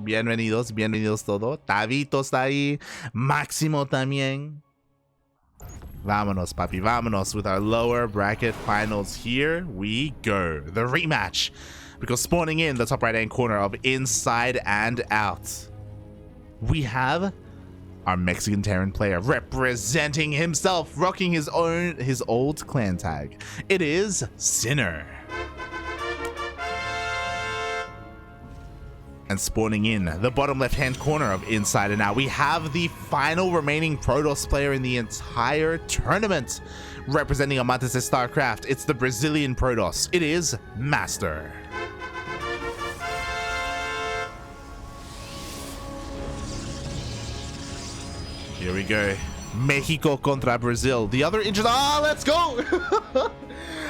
Bienvenidos, bienvenidos todos. Tavito está ahí. Máximo también. Vámonos, papi, vámonos with our lower bracket finals. Here we go. The rematch. Because spawning in the top right-hand corner of Inside and Out, we have our Mexican Terran player representing himself, rocking his old clan tag. It is Sinner. And spawning in the bottom left-hand corner of Inside and Out, we have the final remaining Protoss player in the entire tournament. Representing Amantes de StarCraft, it's the Brazilian Protoss. It is MasTeR. Here we go. Mexico contra Brazil. The other interesting... Ah, let's go!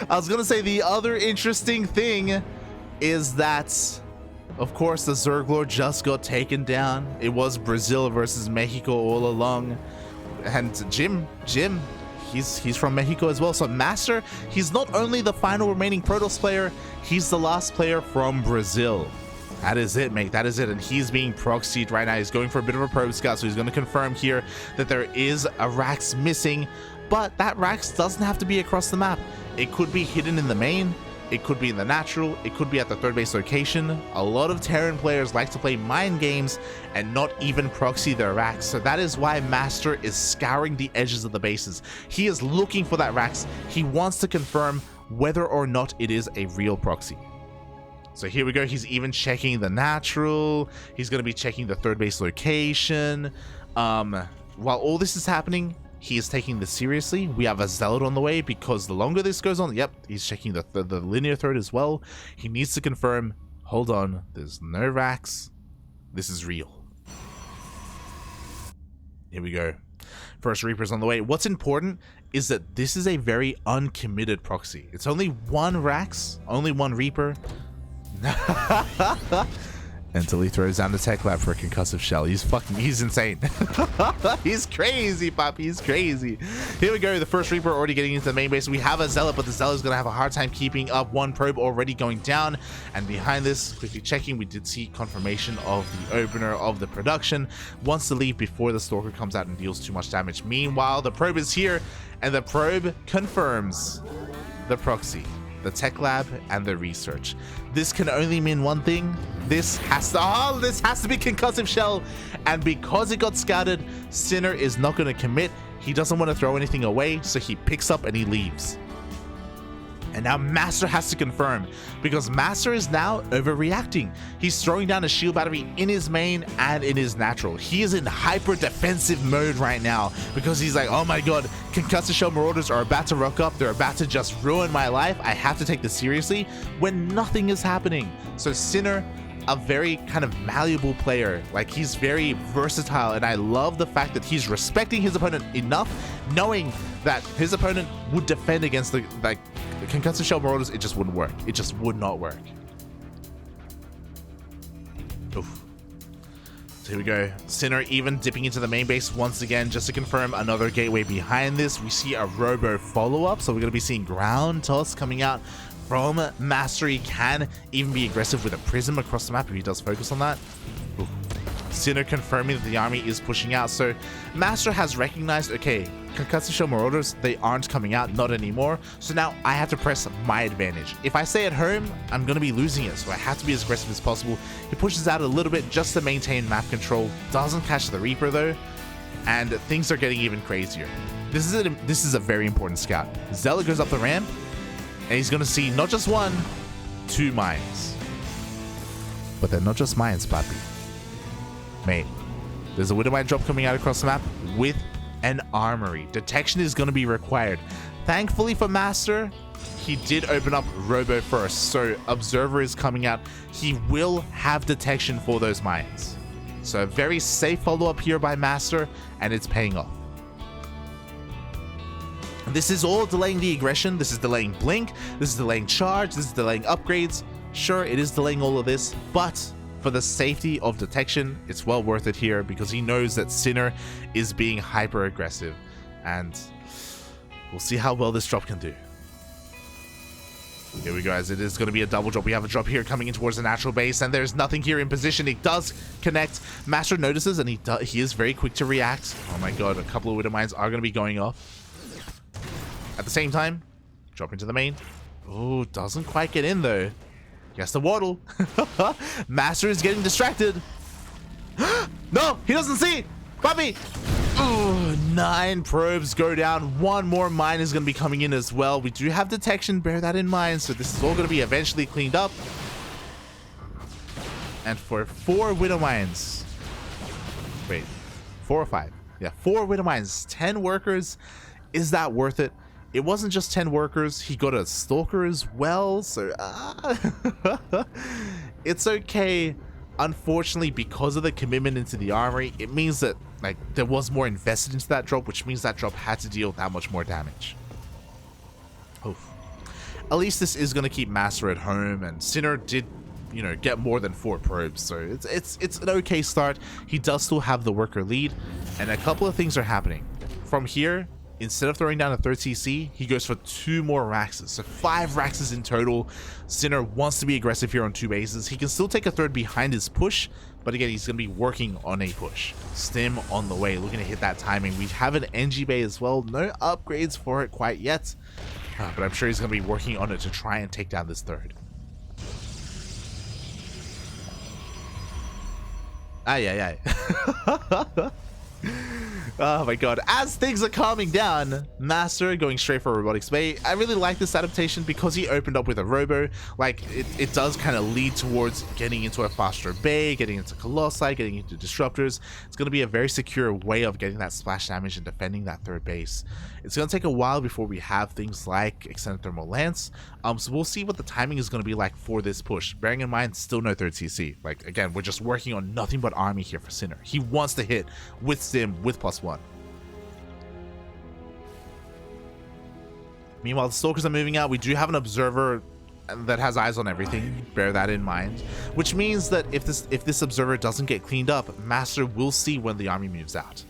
I was gonna say the other interesting thing is that, of course, the Zerglord just got taken down. It was Brazil versus Mexico all along. And Jim, he's from Mexico as well. So MasTeR, he's not only the final remaining Protoss player, he's the last player from Brazil. That is it, mate. That is it. And he's being proxied right now. He's going for a bit of a probe scout. So he's going to confirm here that there is a Rax missing. But that Rax doesn't have to be across the map. It could be hidden in the main. It could be in the natural. It could be at the third base location. A lot of Terran players like to play mind games and not even proxy their Rax. So that is why MasTeR is scouring the edges of the bases. He is looking for that Rax. He wants to confirm whether or not it is a real proxy. So here we go. He's even checking the natural. He's going to be checking the third base location. While all this is happening, he is taking this seriously. We have a Zealot on the way because the longer this goes on, yep, he's checking the linear third as well. He needs to confirm, hold on, there's no Rax. This is real. Here we go. First Reaper's on the way. What's important is that this is a very uncommitted proxy. It's only one Rax, only one Reaper. Until he throws down the tech lab for a concussive shell. He's insane. He's crazy, Poppy. He's crazy. Here we go. The first Reaper already getting into the main base. We have a Zealot, but the Zealot is going to have a hard time keeping up. One probe already going down. And behind this, quickly checking, we did see confirmation of the opener of the production. Wants to leave before the Stalker comes out and deals too much damage. Meanwhile, the probe is here, and the probe confirms the proxy, the tech lab, and the research. This can only mean one thing. This has to be concussive shell. And because it got scouted, Sinner is not going to commit. He doesn't want to throw anything away, so he picks up and he leaves. And now MasTeR has to confirm, because MasTeR is now overreacting. He's throwing down a shield battery in his main and in his natural. He is in hyper defensive mode right now because he's like, oh my god, concussive shell marauders are about to rock up. They're about to just ruin my life. I have to take this seriously when nothing is happening. So Sinner, a very kind of malleable player. Like, he's very versatile, and I love the fact that he's respecting his opponent enough, knowing that his opponent would defend against the concussive shell marauders. It just wouldn't work. It just would not work. Oof. So here we go. Sinner even dipping into the main base once again just to confirm another gateway behind this. We see a Robo follow-up, so we're going to be seeing ground toss coming out from MasTeR. He can even be aggressive with a prism across the map if he does focus on that. Ooh. Sinner confirming that the army is pushing out. So MasTeR has recognized, okay, concussive shell marauders, they aren't coming out, not anymore. So now I have to press my advantage. If I stay at home, I'm going to be losing it. So I have to be as aggressive as possible. He pushes out a little bit just to maintain map control. Doesn't catch the Reaper though. And things are getting even crazier. This is a very important scout. Zealot goes up the ramp, and he's going to see not just one, two mines. But they're not just mines, papi. Mate, there's a Widowmine drop coming out across the map with an armory. Detection is going to be required. Thankfully for MasTeR, he did open up Robo first, so Observer is coming out. He will have detection for those mines. So a very safe follow-up here by MasTeR, and it's paying off. This is all delaying the aggression. This is delaying blink. This is delaying charge. This is delaying upgrades. Sure, it is delaying all of this, but for the safety of detection, it's well worth it here because he knows that Sinner is being hyper aggressive, and we'll see how well this drop can do. Here we go, as it is going to be a double drop. We have a drop here coming in towards the natural base, and there's nothing here in position. It does connect. MasTeR notices, and he is very quick to react. Oh my god, a couple of Widow Mines are going to be going off. At the same time, drop into the main. Oh, doesn't quite get in though. Yes, the waddle. MasTeR is getting distracted. No, he doesn't see. Puppy. Ooh, 9 probes go down. 1 more mine is going to be coming in as well. We do have detection, bear that in mind. So this is all going to be eventually cleaned up. And for 4 Widow Mines. Wait, 4 or 5? Yeah, 4 Widow Mines, 10 workers. Is that worth it? It wasn't just 10 workers. He got a Stalker as well. So it's okay. Unfortunately, because of the commitment into the armory, it means that like there was more invested into that drop, which means that drop had to deal that much more damage. Oof. At least this is going to keep MasTeR at home, and Sinner did, you know, get more than 4 probes, so it's an okay start. He does still have the worker lead, and a couple of things are happening. From here, instead of throwing down a 3rd CC, he goes for 2 more Raxes. So 5 Raxes in total. Sinner wants to be aggressive here on 2 bases. He can still take a 3rd behind his push, but again, he's going to be working on a push. Stim on the way, looking to hit that timing. We have an NG Bay as well. No upgrades for it quite yet, but I'm sure he's going to be working on it to try and take down this 3rd. Aye, aye. Oh my god, as things are calming down, MasTeR going straight for Robotics Bay. I really like this adaptation because he opened up with a Robo. Like, it does kind of lead towards getting into a faster bay, getting into Colossi, getting into Disruptors. It's going to be a very secure way of getting that splash damage and defending that 3rd base. It's going to take a while before we have things like Extended Thermal Lance, so we'll see what the timing is going to be like for this push. Bearing in mind, still no 3rd CC. Like, again, we're just working on nothing but army here for Sinner. He wants to hit with Stim, with +1. Meanwhile, the Stalkers are moving out. We do have an Observer that has eyes on everything. Bear that in mind. Which means that if this Observer doesn't get cleaned up, MasTeR will see when the army moves out.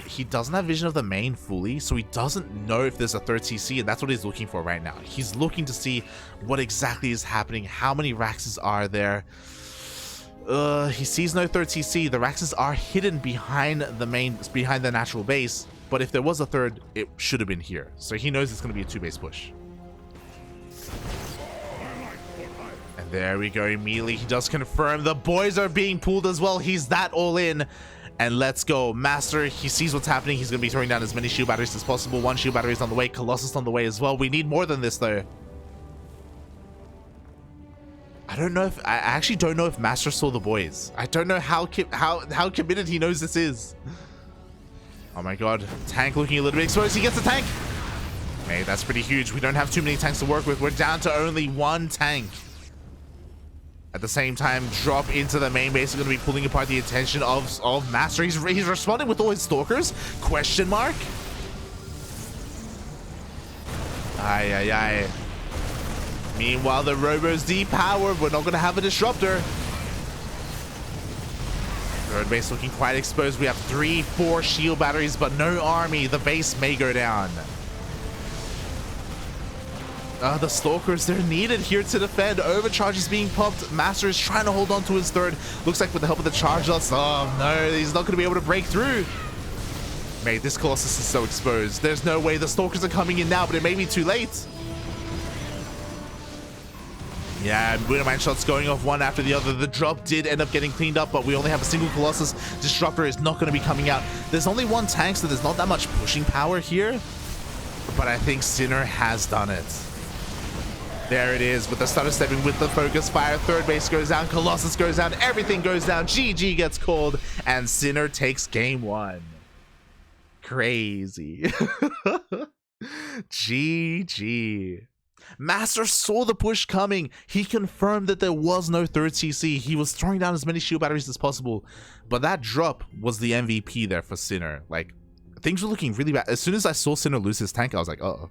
He doesn't have vision of the main fully, so he doesn't know if there's a 3rd CC, and that's what he's looking for right now. He's looking to see what exactly is happening, how many Raxes are there. He sees no 3rd CC. The Raxes are hidden behind the natural base, but if there was a 3rd, it should have been here. So he knows it's going to be a 2-base push. And there we go, immediately he does confirm the boys are being pulled as well. He's that all in. And let's go. MasTeR, he sees what's happening. He's going to be throwing down as many shield batteries as possible. 1 shield battery is on the way. Colossus on the way as well. We need more than this, though. I actually don't know if MasTeR saw the boys. I don't know how committed he knows this is. Oh my god. Tank looking a little bit exposed. He gets the tank. Hey, that's pretty huge. We don't have too many tanks to work with. We're down to only 1 tank. At the same time, drop into the main base is going to be pulling apart the attention of MasTeR. He's responding with all his Stalkers? Question mark? Aye. Meanwhile, the Robo's depowered. We're not going to have a Disruptor. 3rd base looking quite exposed. We have 3-4 shield batteries, but no army. The base may go down. The Stalkers, they're needed here to defend. Overcharge is being popped. MasTeR is trying to hold on to his 3rd. Looks like with the help of the charge loss. Oh no, he's not going to be able to break through. Mate, this Colossus is so exposed. There's no way. The Stalkers are coming in now, but it may be too late. Yeah, Widow Mine shots going off one after the other. The drop did end up getting cleaned up, but we only have a single Colossus. Disruptor is not going to be coming out. There's only 1 tank, so there's not that much pushing power here. But I think Sinner has done it. There it is, with the stutter stepping, with the focus fire. 3rd base goes down, Colossus goes down, everything goes down. GG gets called, and Sinner takes game 1. Crazy. GG. MasTeR saw the push coming. He confirmed that there was no 3rd CC. He was throwing down as many shield batteries as possible. But that drop was the MVP there for Sinner. Like, things were looking really bad. As soon as I saw Sinner lose his tank, I was like, uh-oh.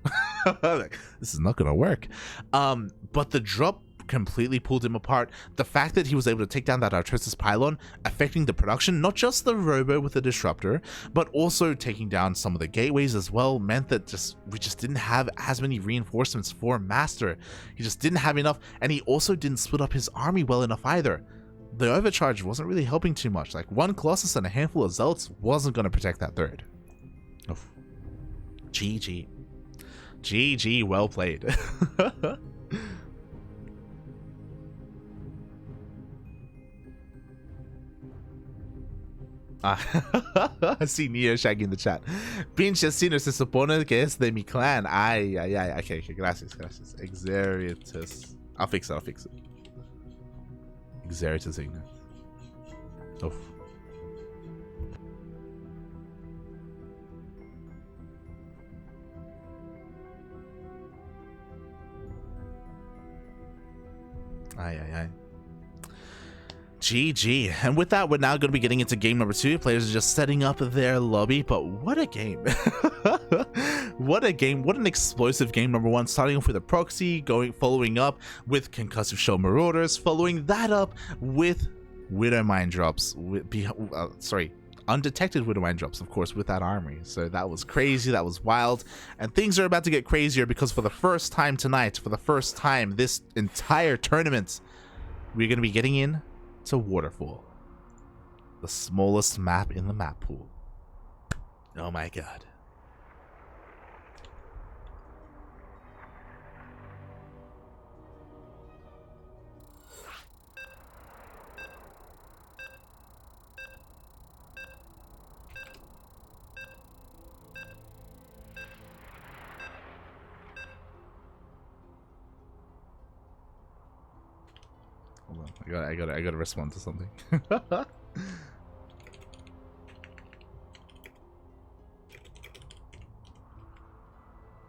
Like, this is not gonna work. But the drop completely pulled him apart. The fact that he was able to take down that Artosis pylon, affecting the production, not just the robo with the disruptor, but also taking down some of the gateways as well, meant that we just didn't have as many reinforcements for MasTeR. He just didn't have enough, and he also didn't split up his army well enough either. The overcharge wasn't really helping too much. Like, one Colossus and a handful of Zealots wasn't going to protect that third. Oof. GG. GG, well played. I see Neo Shaggy in the chat. Pinche Sino se supone que es de mi clan. Ay, ay, ay. Okay, gracias, gracias. Exeritus. I'll fix it. Exeritus Ignis. Oof. Ay, ay, ay. GG. And with that, we're now going to be getting into game number 2. Players are just setting up their lobby, but what a game. What a game. What an explosive game. Number 1, starting off with a proxy, following up with concussive shell marauders, following that up with widow mine drops, undetected widow mine drops, of course, with that armory. So that was crazy, that was wild, and things are about to get crazier because for the first time tonight, for the first time this entire tournament, we're going to be getting in to Waterfall, the smallest map in the map pool. Oh my god. Hold on, I gotta respond to something.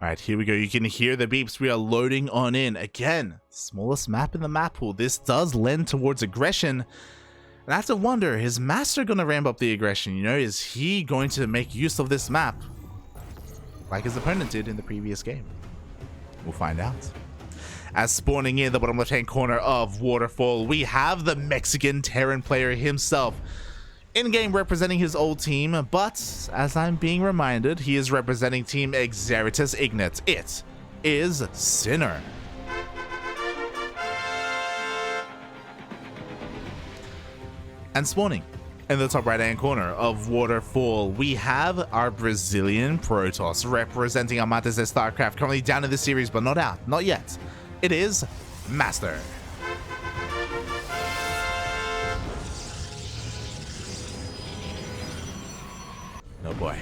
Alright, here we go. You can hear the beeps. We are loading on in. Again, smallest map in the map pool. This does lend towards aggression. And I have to wonder, is MasTeR going to ramp up the aggression? You know, is he going to make use of this map like his opponent did in the previous game? We'll find out. As spawning in the bottom left-hand corner of Waterfall, we have the Mexican Terran player himself. In-game representing his old team, but as I'm being reminded, he is representing Team Exeritus Ignis. It is Sinner. And spawning in the top right-hand corner of Waterfall, we have our Brazilian Protoss representing Amantes de StarCraft, currently down in the series, but not out, not yet. It is MasTeR. Oh boy.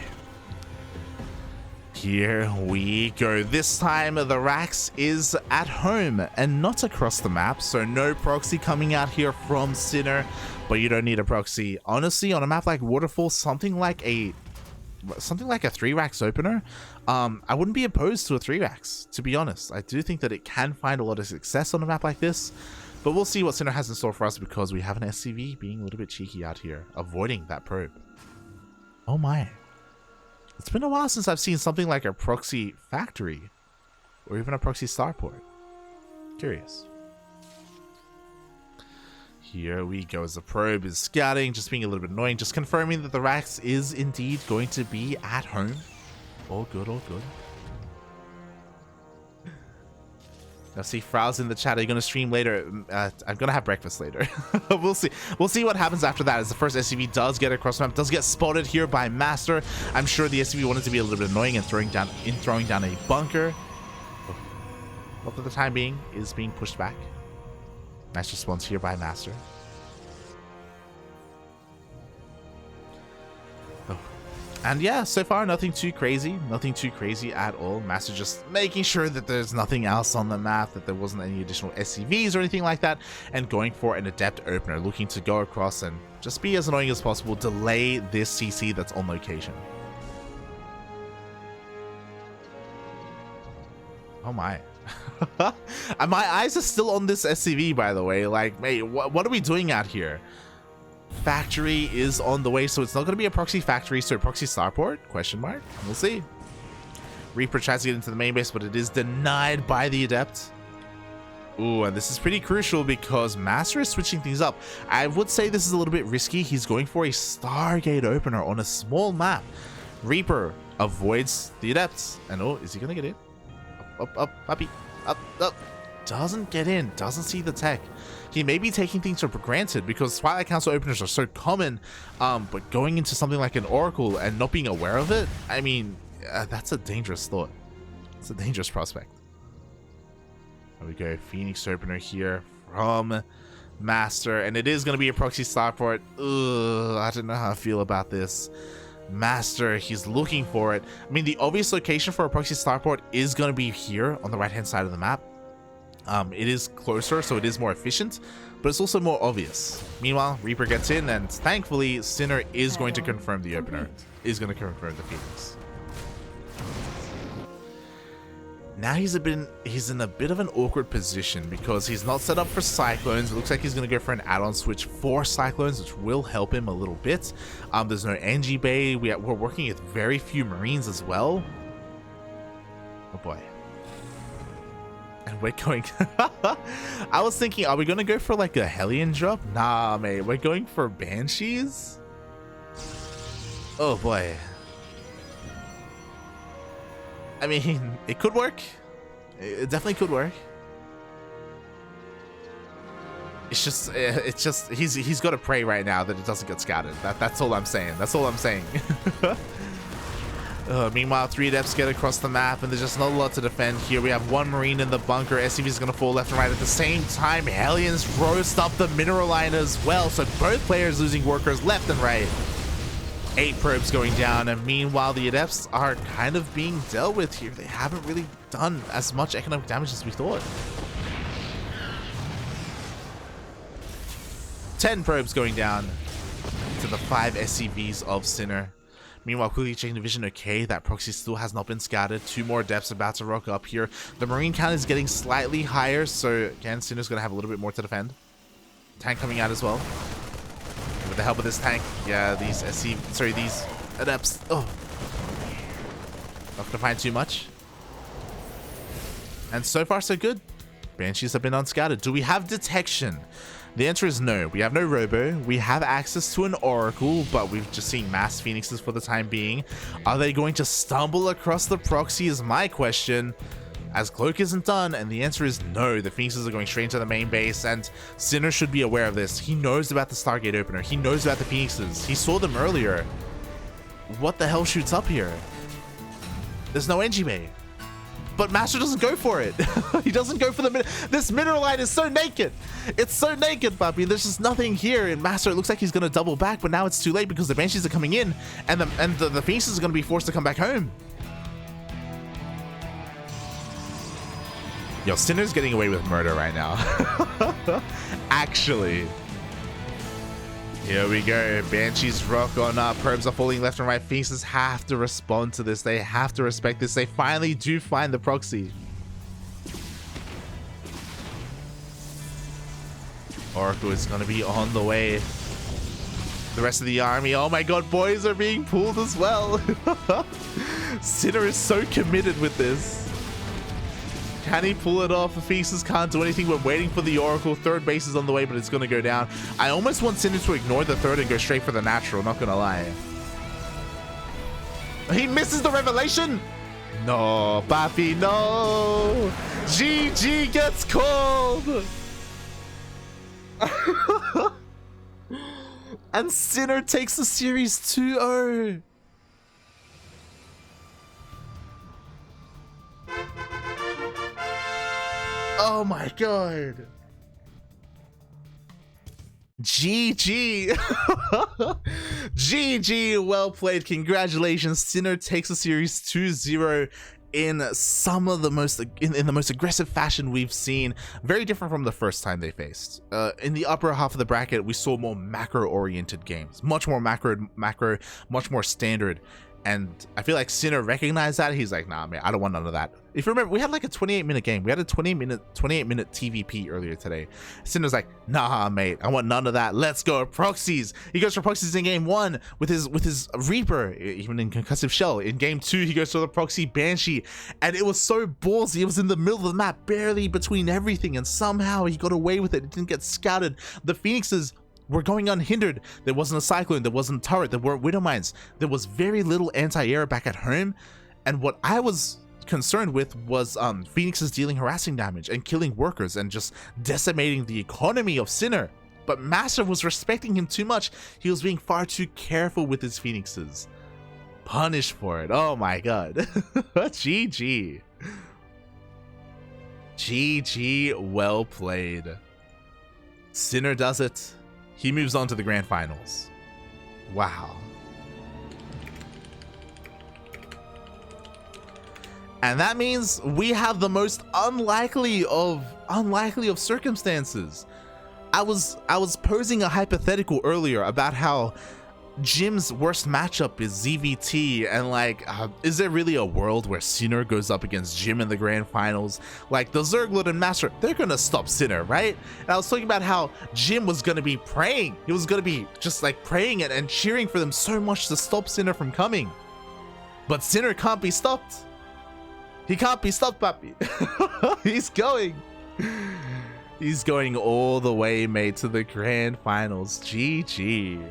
Here we go. This time the Rax is at home and not across the map, so no proxy coming out here from Sinner, but you don't need a proxy. Honestly, on a map like Waterfall, something like a 3-Rax opener, I wouldn't be opposed to a 3-Rax, to be honest. I do think that it can find a lot of success on a map like this, but we'll see what Sinner has in store for us because we have an SCV being a little bit cheeky out here, avoiding that probe. Oh my. It's been a while since I've seen something like a proxy factory or even a proxy starport. Curious. Here we go as the probe is scouting, just being a little bit annoying, just confirming that the Rax is indeed going to be at home. All good, all good. I see Frow's in the chat. Are you going to stream later? I'm going to have breakfast later. We'll see. We'll see what happens after that as the first SCV does get across the map, does get spotted here by MasTeR. I'm sure the SCV wanted to be a little bit annoying and throwing down a bunker. But for the time being, is being pushed back. Nice response here by MasTeR. Oh. And yeah, so far nothing too crazy at all. MasTeR just making sure that there's nothing else on the map, that there wasn't any additional SCVs or anything like that, and going for an adept opener, looking to go across and just be as annoying as possible, delay this CC that's on location. Oh my. My eyes are still on this SCV, by the way. Like, mate, what are we doing out here? Factory is on the way, so it's not going to be a proxy factory, so a proxy starport? Question mark. We'll see. Reaper tries to get into the main base, but it is denied by the adept. Ooh, and this is pretty crucial because MasTeR is switching things up. I would say this is a little bit risky. He's going for a Stargate opener on a small map. Reaper avoids the Adepts. And oh, is he going to get in? Up, puppy. Up. Doesn't get in. Doesn't see the tech. He may be taking things for granted because Twilight Council openers are so common. But going into something like an Oracle and not being aware of it, I mean, that's a dangerous thought. It's a dangerous prospect. There we go, Phoenix opener here from MasTeR, and it is going to be a proxy starport. Ugh, I don't know how I feel about this. MasTeR, he's looking for it. I mean, the obvious location for a proxy starport is going to be here on the right-hand side of the map. It is closer, so it is more efficient, but it's also more obvious. Meanwhile, Reaper gets in, and thankfully, Sinner is going to confirm the opener, is going to confirm the Phoenix. Now he's in a bit of an awkward position because he's not set up for Cyclones. It looks like he's going to go for an add-on switch for Cyclones, which will help him a little bit. There's no NG Bay. We're working with very few Marines as well. Oh boy. And we're going... I was thinking, are we going to go for like a Hellion drop? Nah, mate. We're going for Banshees? Oh boy. I mean, it could work. It definitely could work. It's just he's got to pray right now that it doesn't get scattered. That's all I'm saying. That's all I'm saying. Meanwhile, 3 Adepts get across the map, and there's just not a lot to defend here. We have 1 Marine in the bunker. SCV is going to fall left and right. At the same time, Hellions roast up the mineral line as well. So both players losing workers left and right. 8 probes going down, and meanwhile the Adepts are kind of being dealt with here. They haven't really done as much economic damage as we thought. 10 probes going down to the 5 SCVs of Sinner. Meanwhile, quickly checking the vision. Okay, that proxy still has not been scattered. 2 more Adepts about to rock up here. The Marine count is getting slightly higher, so again, Sinner's going to have a little bit more to defend. Tank coming out as well. With the help of this tank, yeah, these these Adepts, oh, not gonna find too much. And so far so good. Banshees have been unscattered. Do we have detection? The answer is no. We have no robo. We have access to an Oracle, but we've just seen mass Phoenixes for the time being. Are they going to stumble across the proxy is my question. As Cloak isn't done, and the answer is no. The Phoenixes are going straight into the main base, and Sinner should be aware of this. He knows about the Stargate opener. He knows about the Phoenixes. He saw them earlier. What the hell shoots up here? There's no NG Bay. But MasTeR doesn't go for it. He doesn't go for the... This mineral line is so naked. It's so naked, puppy. There's just nothing here. And MasTeR, it looks like he's going to double back, but now it's too late because the Banshees are coming in, and the Phoenixes are going to be forced to come back home. Yo, Sinner's getting away with murder right now. Actually. Here we go. Banshees rock on up. Probes are falling left and right. Phoenixes have to respond to this. They have to respect this. They finally do find the proxy. Oracle is going to be on the way. The rest of the army. Oh my god, boys are being pulled as well. Sinner is so committed with this. Can he pull it off? The Phoenixes can't do anything. We're waiting for the Oracle. 3rd base is on the way, but it's going to go down. I almost want Sinner to ignore the 3rd and go straight for the natural, not going to lie. He misses the revelation. No, Papi, no. GG gets called. And Sinner takes the series 2-0. Oh my god. GG. GG, well played. Congratulations. Sinner takes the series 2-0 in some of the most in the most aggressive fashion we've seen. Very different from the first time they faced. In the upper half of the bracket, we saw more macro oriented games, much more macro, much more standard. And I feel like Sinner recognized that. He's like, nah, man, I don't want none of that. If you remember, we had like a 28-minute game. We had a 28-minute TvP earlier today. Sinner's like, nah, mate, I want none of that. Let's go proxies. He goes for proxies in game 1 with his Reaper, even in concussive shell. In game 2, he goes for the proxy Banshee, and it was so ballsy. It was in the middle of the map, barely between everything, and somehow he got away with it. It didn't get scouted. The Phoenixes were going unhindered. There wasn't a Cyclone, there wasn't a turret, there weren't Widow Mines. There was very little anti-air back at home, and what I was concerned with was Phoenixes dealing harassing damage and killing workers and just decimating the economy of Sinner. But MasTeR was respecting him too much. He was being far too careful with his Phoenixes. Punished for it. Oh my god. GG. GG, well played. Sinner does it. He moves on to the grand finals. Wow. And that means we have the most unlikely of circumstances. I was posing a hypothetical earlier about how Jim's worst matchup is ZVT, and like, is there really a world where Sinner goes up against Jim in the grand finals? Like, the Zerglord and MasTeR, they're gonna stop Sinner, right? And I was talking about how Jim was gonna be praying. He was gonna be just like praying and cheering for them so much to stop Sinner from coming. But Sinner can't be stopped. He can't be stopped, papi. He's going. He's going all the way, mate, to the grand finals. GG.